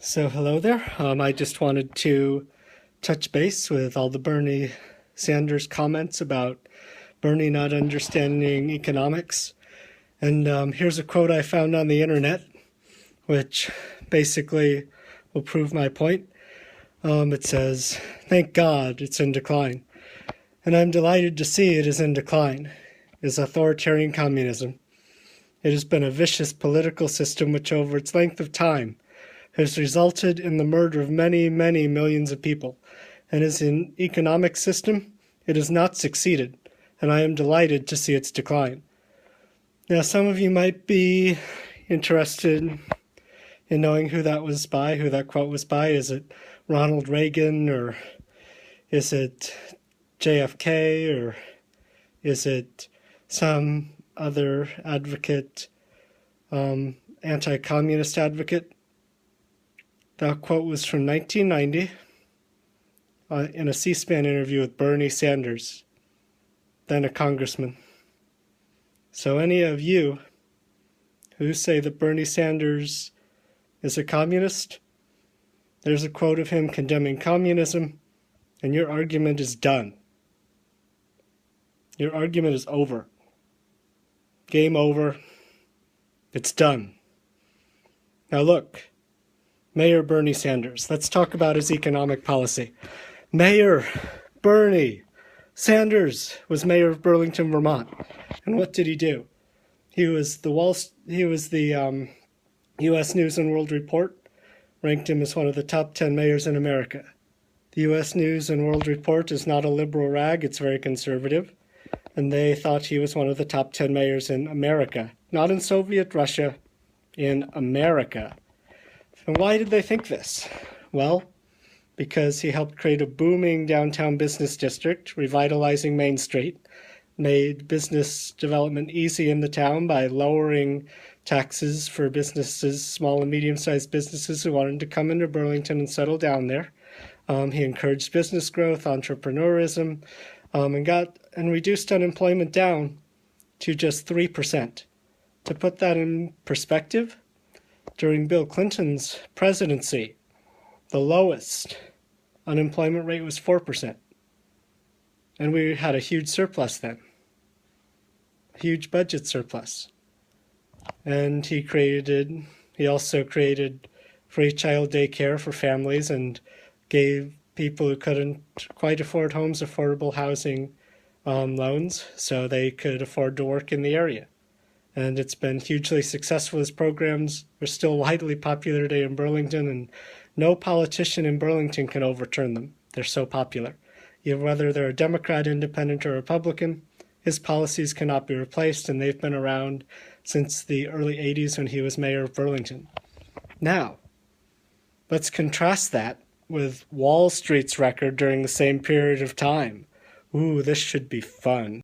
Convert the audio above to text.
So hello there. I just wanted to touch base with all the Bernie Sanders comments about Bernie not understanding economics. And here's a quote I found on the internet, which basically will prove my point. It says, "Thank God it's in decline. And I'm delighted to see it is in decline. It is authoritarian communism. It has been a vicious political system which over its length of time has resulted in the murder of many, many millions of people. And as an economic system, it has not succeeded, and I am delighted to see its decline." Now, some of you might be interested in knowing who that was by, who that quote was by. Is it Ronald Reagan, or is it JFK, or is it some other advocate, anti-communist advocate? That quote was from 1990 in a C-SPAN interview with Bernie Sanders, then a congressman. So any of you who say that Bernie Sanders is a communist, there's a quote of him condemning communism, and your argument is done. Your argument is over. Game over. It's done. Now look, Mayor Bernie Sanders. Let's talk about his economic policy. Mayor Bernie Sanders was mayor of Burlington, Vermont. And what did he do? He was the U.S. News and World Report ranked him as one of the top 10 mayors in America. The U.S. News and World Report is not a liberal rag, it's very conservative. And they thought he was one of the top 10 mayors in America. Not in Soviet Russia, in America. And why did they think this? Well, because he helped create a booming downtown business district, revitalizing Main Street, made business development easy in the town by lowering taxes for businesses, small and medium-sized businesses who wanted to come into Burlington and settle down there. He encouraged business growth, entrepreneurism, and reduced unemployment down to just 3%. To put that in perspective, during Bill Clinton's presidency, the lowest unemployment rate was 4%. And we had a huge surplus then, a huge budget surplus. And he also created free child daycare for families and gave people who couldn't quite afford homes affordable housing loans so they could afford to work in the area. And it's been hugely successful. His programs are still widely popular today in Burlington, and no politician in Burlington can overturn them. They're so popular. Whether they're a Democrat, Independent, or Republican, his policies cannot be replaced, and they've been around since the early 80s when he was mayor of Burlington. Now, let's contrast that with Wall Street's record during the same period of time. Ooh, this should be fun.